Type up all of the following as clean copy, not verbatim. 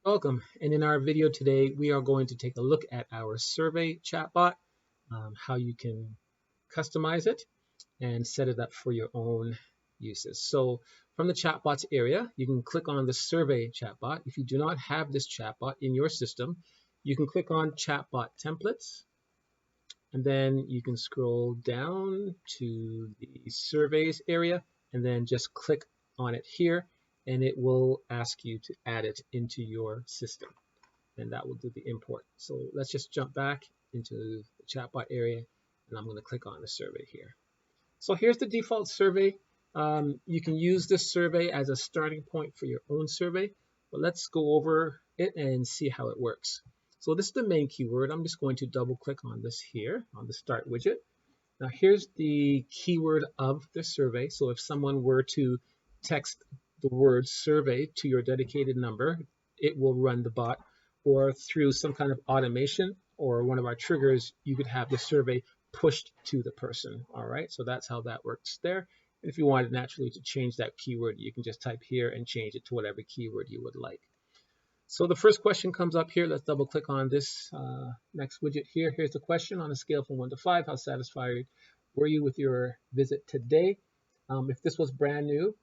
Welcome, and in our video today we are going to take a look at our survey chatbot, how you can customize it and set it up for your own uses. So from the chatbots area, you can click on the survey chatbot. If you do not have this chatbot in your system, you can click on chatbot templates, and then you can scroll down to the surveys area and then just click on it here, and it will ask you to add it into your system, and that will do the import. So let's just jump back into the chatbot area, and I'm going to click on the survey here. So here's the default survey. You can use this survey as a starting point for your own survey, but let's go over it and see how it works. So this is the main keyword. I'm just going to double click on this here on the start widget. Now here's the keyword of the survey. So if someone were to text the word survey to your dedicated number, it will run the bot, or through some kind of automation or one of our triggers, you could have the survey pushed to the person. All right, so that's how that works there. And if you wanted naturally to change that keyword, you can just type here and change it to whatever keyword you would like. So the first question comes up here. Let's double click on this next widget here. Here's the question: on a scale from 1 to 5, how satisfied were you with your visit today? If this was brand new,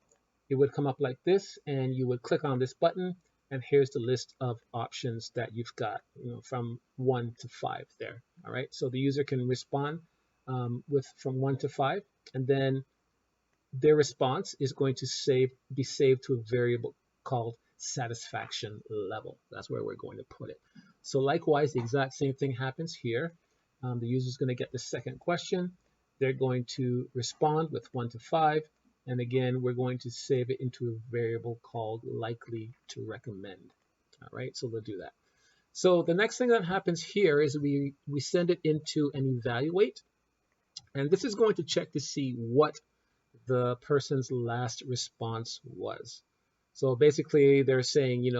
it would come up like this, and you would click on this button, and here's the list of options that you've got, from 1 to 5 there. All right, so the user can respond with from 1 to 5, and then their response is going to be saved to a variable called satisfaction level. That's where we're going to put it. So likewise, the exact same thing happens here. The user is going to get the second question. They're going to respond with 1 to 5. And again, we're going to save it into a variable called likely to recommend. All right, so we'll do that. So the next thing that happens here is we send it into an evaluate. And this is going to check to see what the person's last response was. So basically they're saying,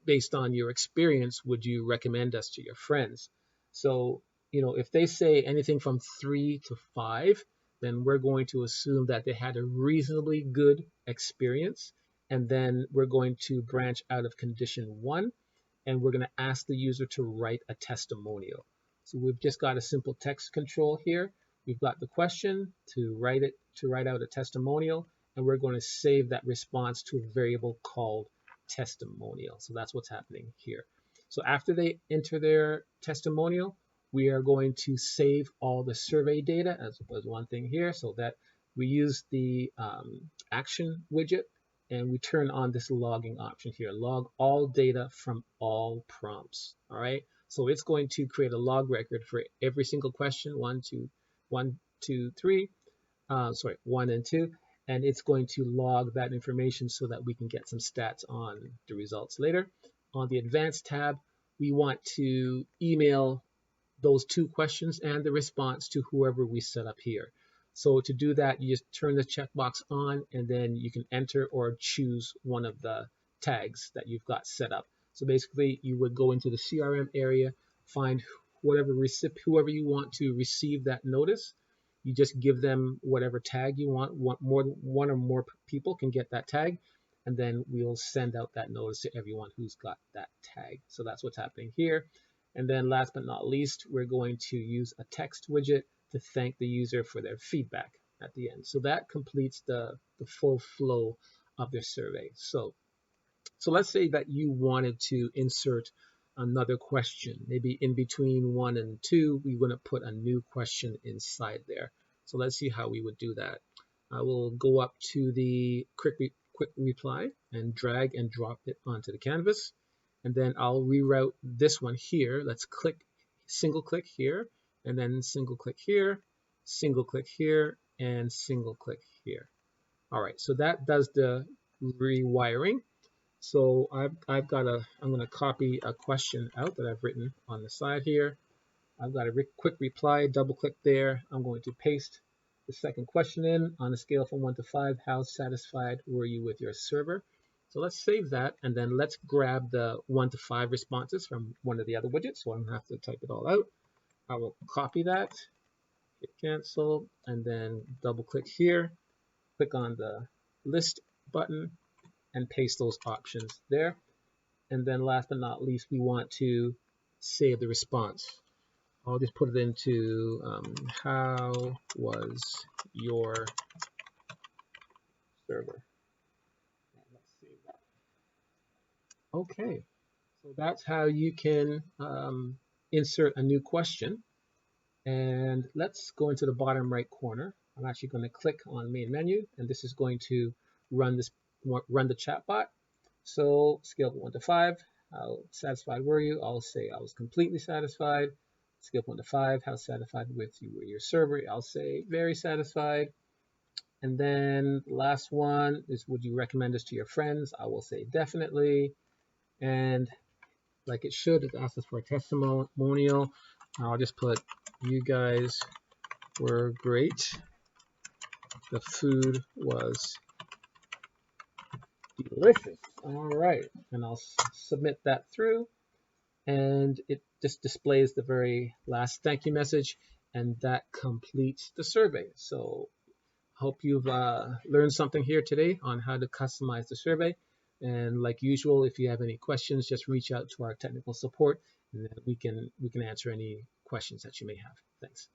based on your experience, would you recommend us to your friends? So, if they say anything from 3 to 5, then we're going to assume that they had a reasonably good experience. And then we're going to branch out of condition 1, and we're going to ask the user to write a testimonial. So we've just got a simple text control here. We've got the question to write out a testimonial, and we're going to save that response to a variable called testimonial. So that's what's happening here. So after they enter their testimonial, we are going to save all the survey data as one thing here, so that we use the action widget, and we turn on this logging option here. Log all data from all prompts. All right. So it's going to create a log record for every single question, 1, 2, 3, 1 and 2, and it's going to log that information so that we can get some stats on the results later. On the advanced tab, we want to email those 2 questions and the response to whoever we set up here. So to do that, you just turn the checkbox on, and then you can enter or choose one of the tags that you've got set up. So basically, you would go into the CRM area, find whoever you want to receive that notice. You just give them whatever tag you want. One or more people can get that tag, and then we'll send out that notice to everyone who's got that tag. So that's what's happening here. And then last but not least, we're going to use a text widget to thank the user for their feedback at the end. So that completes the full flow of their survey. So let's say that you wanted to insert another question. Maybe in between 1 and 2, we want to put a new question inside there. So let's see how we would do that. I will go up to the quick reply and drag and drop it onto the canvas. And then I'll reroute this one here. Let's single click here, and then single click here, single click here, and single click here. All right, so that does the rewiring. So I'm going to copy a question out that I've written on the side here. I've got a quick reply, double click there. I'm going to paste the second question in. On a scale from 1 to 5, how satisfied were you with your server? So let's save that, and then let's grab the 1 to 5 responses from one of the other widgets, so I don't have to type it all out. I will copy that, hit cancel, and then double click here, click on the list button, and paste those options there. And then last but not least, we want to save the response. I'll just put it into how was your server? Let's save that. Okay, so that's how you can insert a new question. And let's go into the bottom right corner. I'm actually going to click on main menu, and this is going to run the chatbot. So scale of 1 to 5, how satisfied were you? I'll say I was completely satisfied. Scale of 1 to 5, how satisfied with your server? I'll say very satisfied. And then the last one is, would you recommend this to your friends? I will say definitely. And like it should, it asks us for a testimonial. I'll just put, you guys were great. The food was delicious. All right, and I'll submit that through, and it just displays the very last thank you message, and that completes the survey. So hope you've learned something here today on how to customize the survey. And like usual, if you have any questions, just reach out to our technical support, and then we can answer any questions that you may have. Thanks.